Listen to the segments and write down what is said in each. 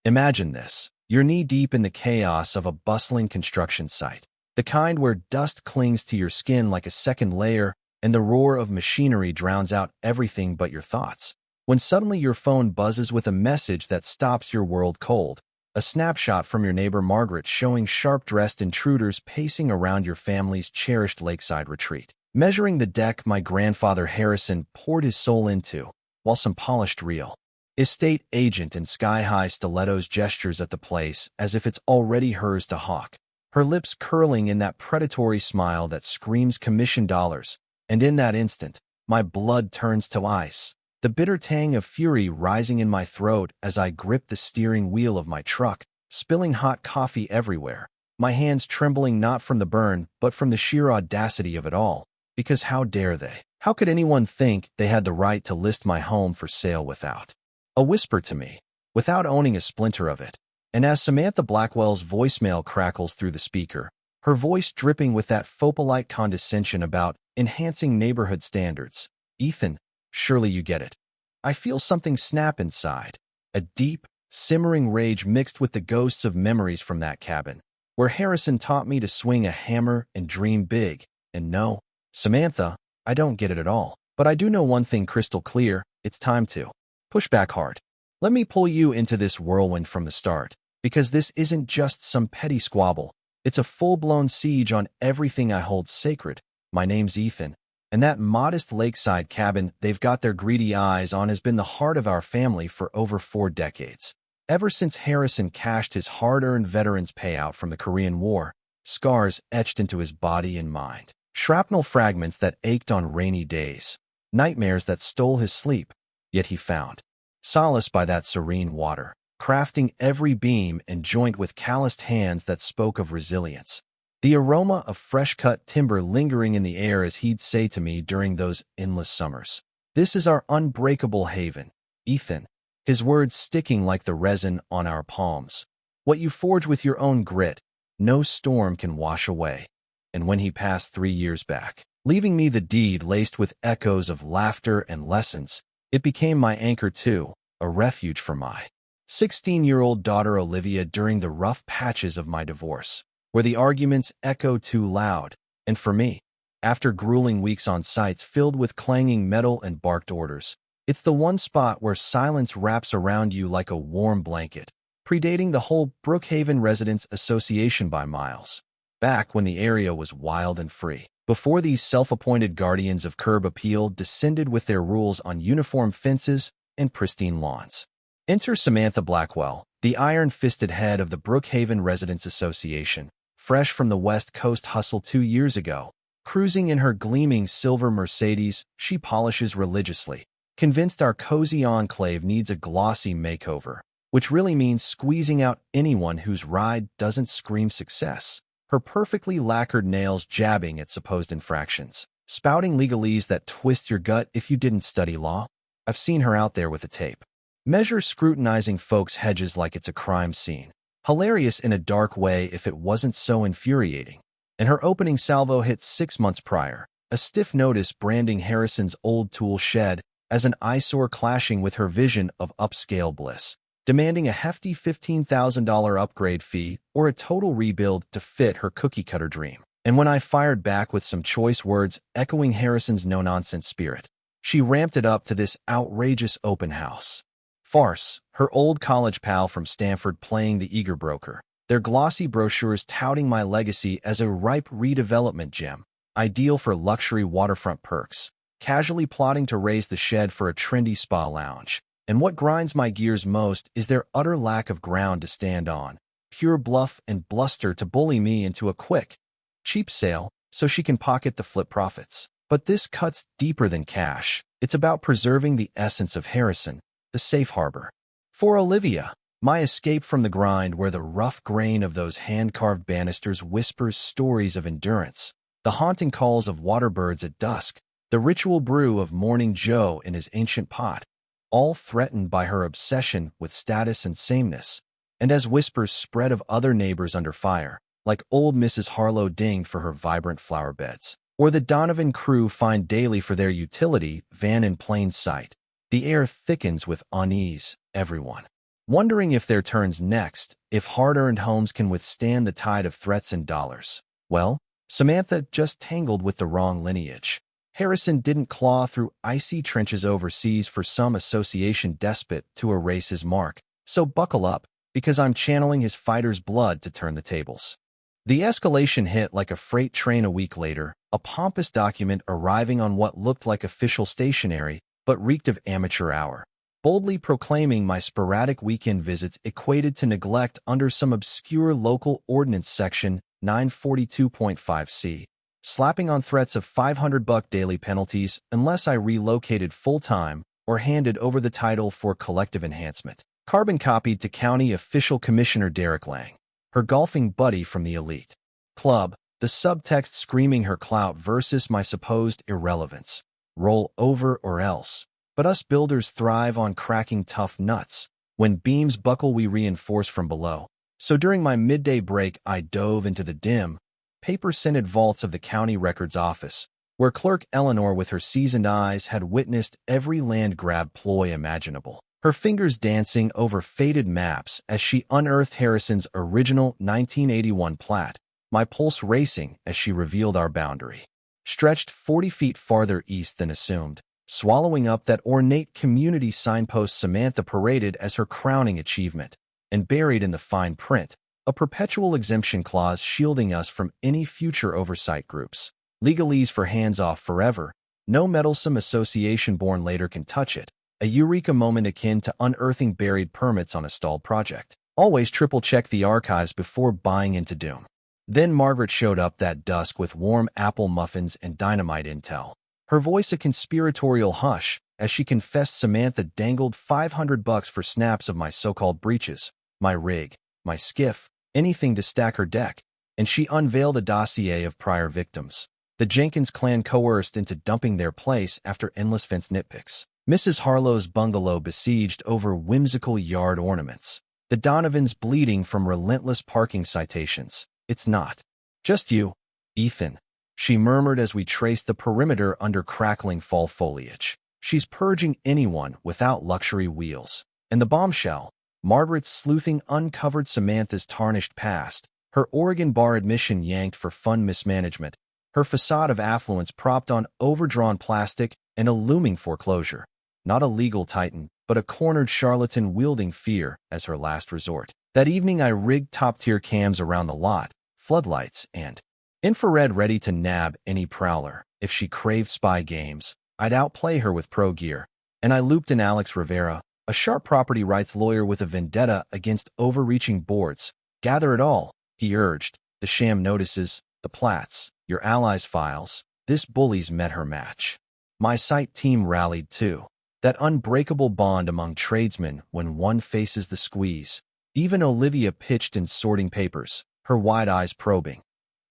Imagine this. You're knee-deep in the chaos of a bustling construction site, the kind where dust clings to your skin like a second layer and the roar of machinery drowns out everything but your thoughts. When suddenly your phone buzzes with a message that stops your world cold, a snapshot from your neighbor Margaret showing sharp-dressed intruders pacing around your family's cherished lakeside retreat. Measuring the deck my grandfather Harrison poured his soul into, while some polished real estate agent in sky-high stilettos gestures at the place as if it's already hers to hawk, her lips curling in that predatory smile that screams commission dollars, and in that instant, my blood turns to ice, the bitter tang of fury rising in my throat as I grip the steering wheel of my truck, spilling hot coffee everywhere, my hands trembling not from the burn but from the sheer audacity of it all, because how dare they? How could anyone think they had the right to list my home for sale without a whisper to me, without owning a splinter of it? And as Samantha Blackwell's voicemail crackles through the speaker, her voice dripping with that faux-polite condescension about enhancing neighborhood standards, Ethan, surely you get it. I feel something snap inside, a deep, simmering rage mixed with the ghosts of memories from that cabin, where Harrison taught me to swing a hammer and dream big. And no, Samantha, I don't get it at all. But I do know one thing crystal clear: it's time to push back hard. Let me pull you into this whirlwind from the start, because this isn't just some petty squabble. It's a full-blown siege on everything I hold sacred. My name's Ethan, and that modest lakeside cabin they've got their greedy eyes on has been the heart of our family for over 4 decades. Ever since Harrison cashed his hard-earned veterans payout from the Korean War, scars etched into his body and mind, shrapnel fragments that ached on rainy days, nightmares that stole his sleep. Yet he found solace by that serene water, crafting every beam and joint with calloused hands that spoke of resilience. The aroma of fresh-cut timber lingering in the air as he'd say to me during those endless summers. This is our unbreakable haven, Ethan, his words sticking like the resin on our palms. What you forge with your own grit, no storm can wash away. And when he passed 3 years back, leaving me the deed laced with echoes of laughter and lessons, it became my anchor too, a refuge for my 16-year-old daughter Olivia during the rough patches of my divorce, where the arguments echoed too loud, and for me, after grueling weeks on sites filled with clanging metal and barked orders, it's the one spot where silence wraps around you like a warm blanket, predating the whole Brookhaven Residents Association by miles. Back when the area was wild and free, before these self-appointed guardians of curb appeal descended with their rules on uniform fences and pristine lawns. Enter Samantha Blackwell, the iron-fisted head of the Brookhaven Residents Association, fresh from the West Coast hustle 2 years ago. Cruising in her gleaming silver Mercedes, she polishes religiously, convinced our cozy enclave needs a glossy makeover, which really means squeezing out anyone whose ride doesn't scream success. Her perfectly lacquered nails jabbing at supposed infractions, spouting legalese that twist your gut if you didn't study law. I've seen her out there with a tape measure scrutinizing folks' hedges like it's a crime scene. Hilarious in a dark way if it wasn't so infuriating. And her opening salvo hit 6 months prior, a stiff notice branding Harrison's old tool shed as an eyesore clashing with her vision of upscale bliss, demanding a hefty $15,000 upgrade fee or a total rebuild to fit her cookie-cutter dream. And when I fired back with some choice words echoing Harrison's no-nonsense spirit, she ramped it up to this outrageous open house farce, her old college pal from Stanford playing the eager broker, their glossy brochures touting my legacy as a ripe redevelopment gem, ideal for luxury waterfront perks, casually plotting to raise the shed for a trendy spa lounge. And what grinds my gears most is their utter lack of ground to stand on, pure bluff and bluster to bully me into a quick, cheap sale so she can pocket the flip profits. But this cuts deeper than cash. It's about preserving the essence of Harrison, the safe harbor. For Olivia, my escape from the grind where the rough grain of those hand-carved banisters whispers stories of endurance, the haunting calls of waterbirds at dusk, the ritual brew of Morning Joe in his ancient pot, all threatened by her obsession with status and sameness, and as whispers spread of other neighbors under fire, like old Mrs. Harlow dinged for her vibrant flower beds, or the Donovan crew fined daily for their utility van in plain sight. The air thickens with unease, everyone wondering if their turn's next, if hard-earned homes can withstand the tide of threats and dollars. Well, Samantha just tangled with the wrong lineage. Harrison didn't claw through icy trenches overseas for some association despot to erase his mark. So buckle up, because I'm channeling his fighter's blood to turn the tables. The escalation hit like a freight train a week later, a pompous document arriving on what looked like official stationery, but reeked of amateur hour, boldly proclaiming my sporadic weekend visits equated to neglect under some obscure local ordinance section 942.5c, slapping on threats of $500 daily penalties unless I relocated full-time or handed over the title for collective enhancement. Carbon copied to County Official Commissioner Derek Lang, her golfing buddy from the elite club, the subtext screaming her clout versus my supposed irrelevance. Roll over or else. But us builders thrive on cracking tough nuts. When beams buckle, we reinforce from below. So during my midday break, I dove into the dim, paper-scented vaults of the county records office, where Clerk Eleanor with her seasoned eyes had witnessed every land grab ploy imaginable, her fingers dancing over faded maps as she unearthed Harrison's original 1981 plat, my pulse racing as she revealed our boundary. Stretched 40 feet farther east than assumed, swallowing up that ornate community signpost Samantha paraded as her crowning achievement, and buried in the fine print, a perpetual exemption clause shielding us from any future oversight groups. Legalese for hands-off forever, no meddlesome association born later can touch it, a eureka moment akin to unearthing buried permits on a stalled project. Always triple-check the archives before buying into doom. Then Margaret showed up that dusk with warm apple muffins and dynamite intel, her voice a conspiratorial hush as she confessed Samantha dangled $500 for snaps of my so-called breaches, my rig, my skiff, anything to stack her deck, and she unveiled a dossier of prior victims. The Jenkins clan coerced into dumping their place after endless fence nitpicks. Mrs. Harlow's bungalow besieged over whimsical yard ornaments. The Donovans bleeding from relentless parking citations. It's not just you, Ethan, she murmured as we traced the perimeter under crackling fall foliage. She's purging anyone without luxury wheels. And the bombshell, Margaret's sleuthing uncovered Samantha's tarnished past, her Oregon bar admission yanked for fund mismanagement, her facade of affluence propped on overdrawn plastic and a looming foreclosure. Not a legal titan, but a cornered charlatan wielding fear as her last resort. That evening I rigged top-tier cams around the lot, floodlights, and infrared ready to nab any prowler. If she craved spy games, I'd outplay her with pro gear. And I looped in Alex Rivera, a sharp property rights lawyer with a vendetta against overreaching boards. Gather it all, he urged, the sham notices, the plats, your allies' files. This bully's met her match. My site team rallied too. That unbreakable bond among tradesmen when one faces the squeeze. Even Olivia pitched in sorting papers, her wide eyes probing.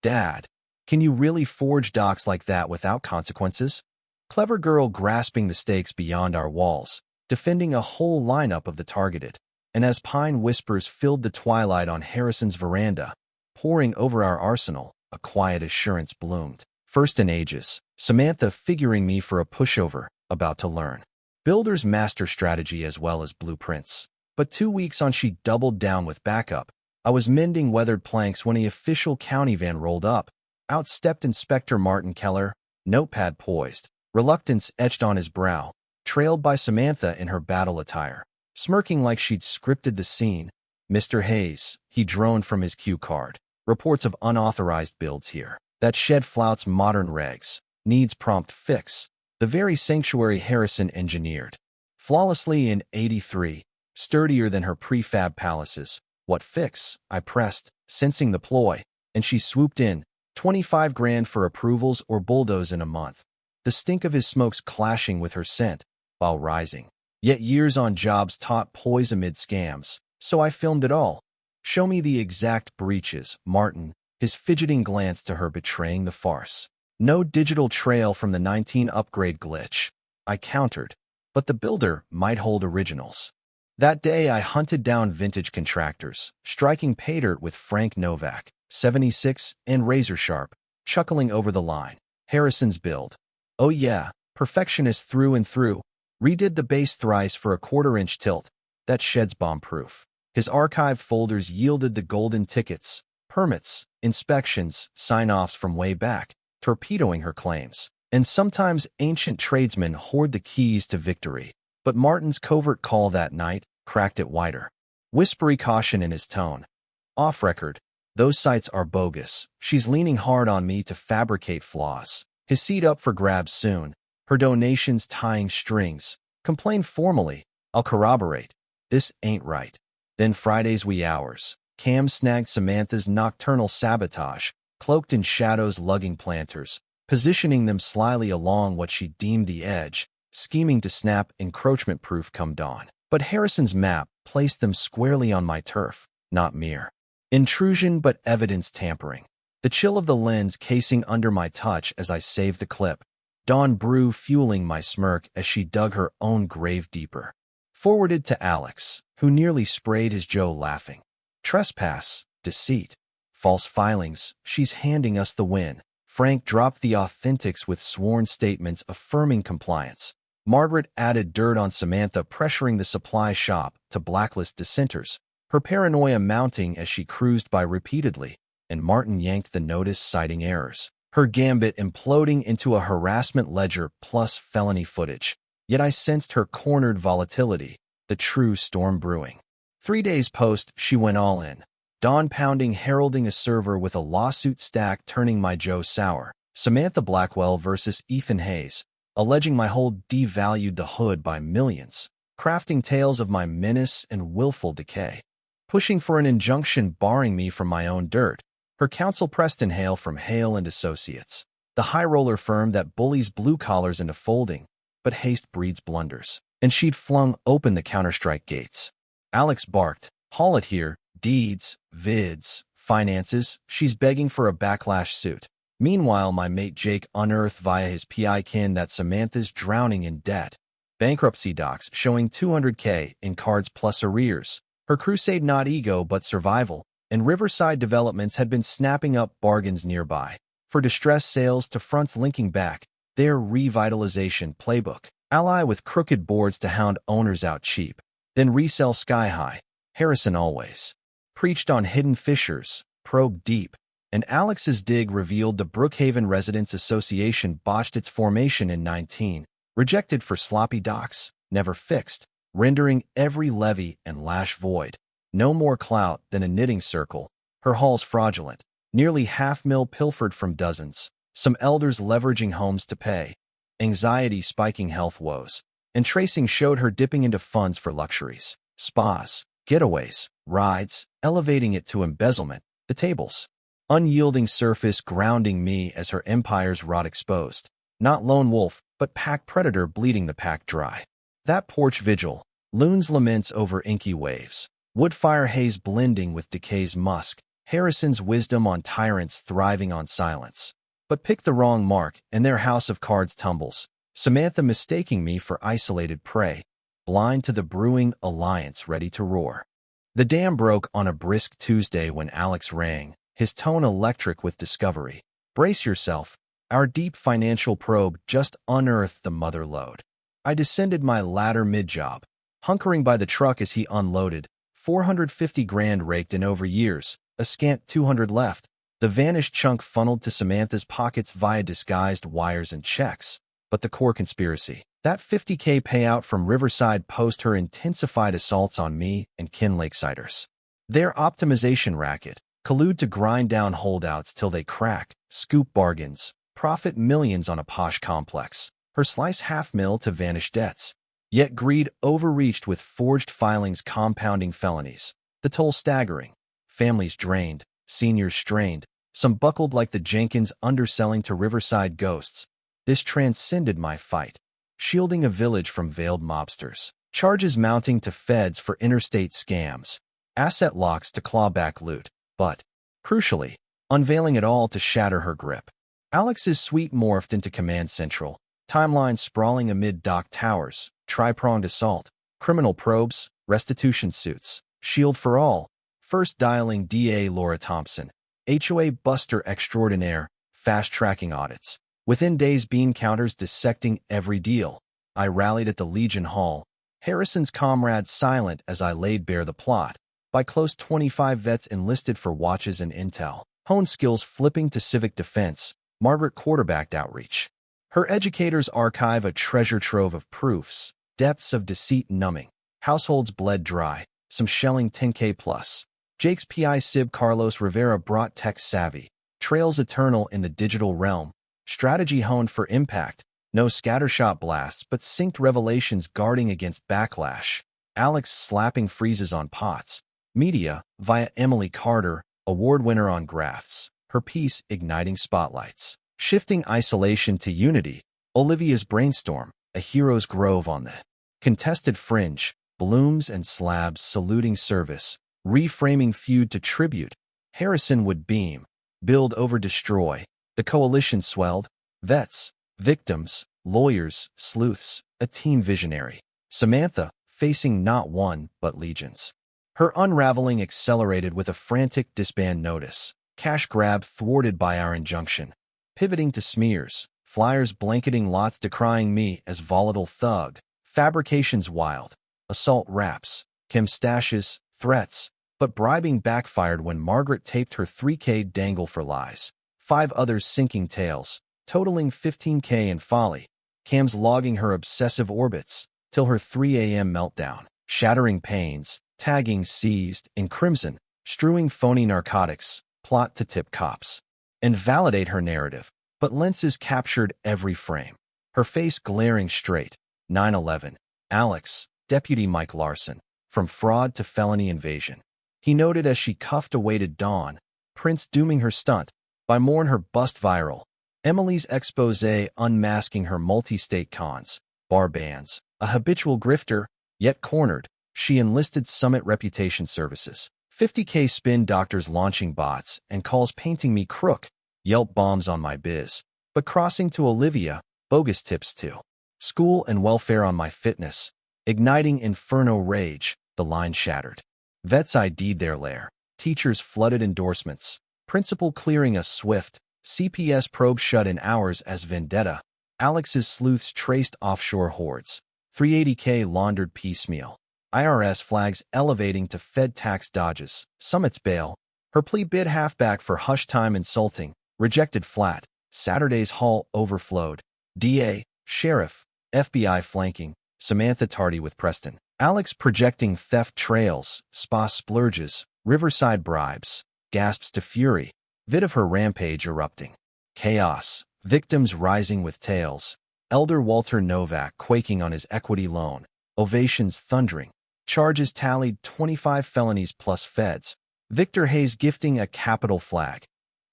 Dad, can you really forge docs like that without consequences? Clever girl grasping the stakes beyond our walls, defending a whole lineup of the targeted. And as pine whispers filled the twilight on Harrison's veranda, pouring over our arsenal, a quiet assurance bloomed. First in ages, Samantha figuring me for a pushover, about to learn. Builders master strategy as well as blueprints. But 2 weeks on she doubled down with backup. I was mending weathered planks when the official county van rolled up. Out stepped Inspector Martin Keller, notepad poised, reluctance etched on his brow, trailed by Samantha in her battle attire. Smirking like she'd scripted the scene. Mr. Hayes, he droned from his cue card. Reports of unauthorized builds here. That shed flouts modern regs. Needs prompt fix. The very sanctuary Harrison engineered. Flawlessly in 83. Sturdier than her prefab palaces. What fix? I pressed, sensing the ploy, and she swooped in. 25 grand for approvals or bulldoze in a month. The stink of his smokes clashing with her scent, while rising. Yet years on jobs taught poise amid scams, so I filmed it all. Show me the exact breaches, Martin, his fidgeting glance to her betraying the farce. No digital trail from the 19 upgrade glitch, I countered, but the builder might hold originals. That day I hunted down vintage contractors, striking pay dirt with Frank Novak, 76, and razor sharp, chuckling over the line. Harrison's build. Oh yeah, perfectionist through and through. Redid the base thrice for a 1/4-inch tilt. that shed's bomb-proof. His archive folders yielded the golden tickets, permits, inspections, sign-offs from way back, torpedoing her claims. And sometimes ancient tradesmen hoard the keys to victory. But Martin's covert call that night cracked it wider. Whispery caution in his tone. Off record, those sites are bogus. She's leaning hard on me to fabricate flaws. His seat up for grabs soon. Her donations tying strings. Complain formally. I'll corroborate. This ain't right. Then Friday's wee hours. Cam snagged Samantha's nocturnal sabotage, cloaked in shadows lugging planters, positioning them slyly along what she deemed the edge, scheming to snap encroachment-proof come dawn. But Harrison's map placed them squarely on my turf, not mere intrusion but evidence tampering. The chill of the lens casing under my touch as I saved the clip. Dawn brew fueling my smirk as she dug her own grave deeper. Forwarded to Alex, who nearly sprayed his Joe laughing. Trespass, deceit, false filings, she's handing us the win. Frank dropped the authentics with sworn statements affirming compliance. Margaret added dirt on Samantha, pressuring the supply shop to blacklist dissenters, her paranoia mounting as she cruised by repeatedly, and Martin yanked the notice citing errors, her gambit imploding into a harassment ledger plus felony footage. Yet I sensed her cornered volatility, the true storm brewing. 3 days post, she went all in. Dawn pounding heralding a server with a lawsuit stack turning my Joe sour. Samantha Blackwell versus Ethan Hayes, alleging my hold devalued the hood by millions. Crafting tales of my menace and willful decay. Pushing for an injunction barring me from my own dirt. Her counsel Preston Hale from Hale and Associates, the high roller firm that bullies blue collars into folding, but haste breeds blunders. And she'd flung open the Counter-Strike gates. Alex barked, haul it here, deeds, vids, finances, she's begging for a backlash suit. Meanwhile, my mate Jake unearthed via his PI kin that Samantha's drowning in debt. Bankruptcy docs showing $200K in cards plus arrears. Her crusade not ego but survival, and Riverside Developments had been snapping up bargains nearby. For distressed sales to fronts linking back, their revitalization playbook. Ally with crooked boards to hound owners out cheap. Then resell sky high. Harrison always preached on hidden fissures, probed deep. And Alex's dig revealed the Brookhaven Residents Association botched its formation in 19, rejected for sloppy docs, never fixed, rendering every levy and lash void. No more clout than a knitting circle. Her halls fraudulent. Nearly $500,000 pilfered from dozens. Some elders leveraging homes to pay. Anxiety spiking health woes. And tracing showed her dipping into funds for luxuries. Spas, getaways, rides, elevating it to embezzlement. The tables. Unyielding surface grounding me as her empire's rot exposed. Not lone wolf, but pack predator bleeding the pack dry. That porch vigil. Loons laments over inky waves. Woodfire haze blending with decay's musk. Harrison's wisdom on tyrants thriving on silence. But pick the wrong mark, and their house of cards tumbles. Samantha mistaking me for isolated prey. Blind to the brewing alliance ready to roar. The dam broke on a brisk Tuesday when Alex rang, his tone electric with discovery. Brace yourself. Our deep financial probe just unearthed the mother lode. I descended my ladder mid-job, hunkering by the truck as he unloaded. 450 grand raked in over years, a scant 200 left. The vanished chunk funneled to Samantha's pockets via disguised wires and checks. But the core conspiracy, that $50K payout from Riverside post her intensified assaults on me and kin Lakesiders. Their optimization racket, collude to grind down holdouts till they crack, scoop bargains, profit millions on a posh complex. Her slice $500,000 to vanish debts. Yet greed overreached with forged filings compounding felonies. The toll staggering. Families drained, seniors strained, some buckled like the Jenkins underselling to Riverside ghosts. This transcended my fight, shielding a village from veiled mobsters. Charges mounting to feds for interstate scams. Asset locks to claw back loot. But, crucially, unveiling it all to shatter her grip. Alex's suite morphed into command central. Timeline sprawling amid dock towers, tri-pronged assault, criminal probes, restitution suits, shield for all, first dialing DA Laura Thompson, HOA buster extraordinaire, fast-tracking audits. Within days bean counters dissecting every deal. I rallied at the Legion Hall, Harrison's comrades silent as I laid bare the plot. By close 25 vets enlisted for watches and intel. Honed skills flipping to civic defense. Margaret quarterbacked outreach. Her educators archive a treasure trove of proofs. Depths of deceit numbing. Households bled dry. Some shelling 10K plus. Jake's PI Sib Carlos Rivera brought tech savvy. Trails eternal in the digital realm. Strategy honed for impact. No scattershot blasts, but synced revelations guarding against backlash. Alex slapping freezes on pots. Media, via Emily Carter, award winner on grafts. Her piece igniting spotlights. Shifting isolation to unity. Olivia's brainstorm, a hero's grove on the contested fringe. Blooms and slabs saluting service. Reframing feud to tribute. Harrison would beam. Build over destroy. The coalition swelled. Vets, victims, lawyers, sleuths, a team visionary. Samantha, facing not one, but legions. Her unraveling accelerated with a frantic disband notice. Cash grab thwarted by our injunction. Pivoting to smears. Flyers blanketing lots decrying me as volatile thug. Fabrications wild. Assault raps. Kim stashes, threats. But bribing backfired when Margaret taped her 3K dangle for lies. 5 others sinking tails. Totaling 15K in folly. Cam's logging her obsessive orbits. Till her 3 a.m. meltdown. Shattering pains. Tagging seized in crimson. Strewing phony narcotics. Plot to tip cops. And validate her narrative. But lenses captured every frame. Her face glaring straight. 9/11. Alex, Deputy Mike Larson. From fraud to felony invasion. He noted as she cuffed awaited dawn. Prince dooming her stunt. By morn her bust viral. Emily's expose unmasking her multi-state cons. Bar bans. A habitual grifter, yet cornered. She enlisted Summit Reputation Services. 50K spin doctors launching bots and calls painting me crook. Yelp bombs on my biz. But crossing to Olivia, bogus tips too. School and welfare on my fitness. Igniting inferno rage, the line shattered. Vets ID'd their lair. Teachers flooded endorsements. Principal clearing a swift. CPS probe shut in hours as vendetta. Alex's sleuths traced offshore hordes. 380K laundered piecemeal. IRS flags elevating to Fed tax dodges. Summit's bail. Her plea bid halfback for hush time insulting. Rejected flat. Saturday's haul overflowed. DA, sheriff, FBI flanking. Samantha tardy with Preston. Alex projecting theft trails. Spa splurges. Riverside bribes. Gasps to fury. Vid of her rampage erupting. Chaos. Victims rising with tales. Elder Walter Novak quaking on his equity loan. Ovations thundering. Charges tallied 25 felonies plus feds. Victor Hayes gifting a capital flag.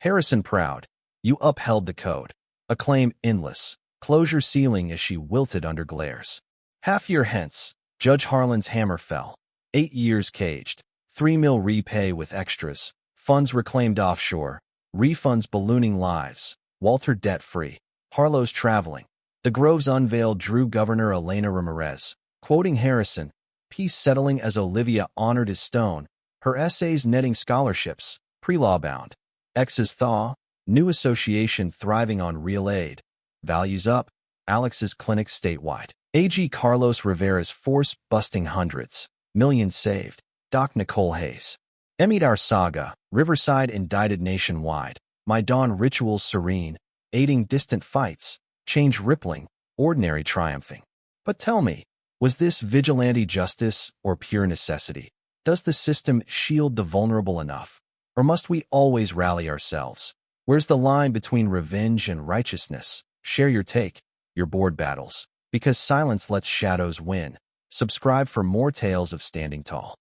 Harrison proud. You upheld the code. Acclaim endless. Closure ceiling as she wilted under glares. Half year hence. Judge Harlan's hammer fell. 8 years caged. 3 mil repay with extras. Funds reclaimed offshore. Refunds ballooning lives. Walter debt-free. Harlow's traveling. The Groves unveiled Drew Governor Elena Ramirez. Quoting Harrison, peace settling as Olivia honored his stone. Her essays netting scholarships. Pre-law bound. Ex's thaw. New association thriving on real aid. Values up. Alex's clinic statewide. AG Carlos Rivera's force busting hundreds. Millions saved. Doc Nicole Hayes. Emidar Saga, Riverside indicted nationwide. My dawn rituals serene, aiding distant fights, change rippling, ordinary triumphing. But tell me, was this vigilante justice or pure necessity? Does the system shield the vulnerable enough? Or must we always rally ourselves? Where's the line between revenge and righteousness? Share your take, your board battles, because silence lets shadows win. Subscribe for more tales of standing tall.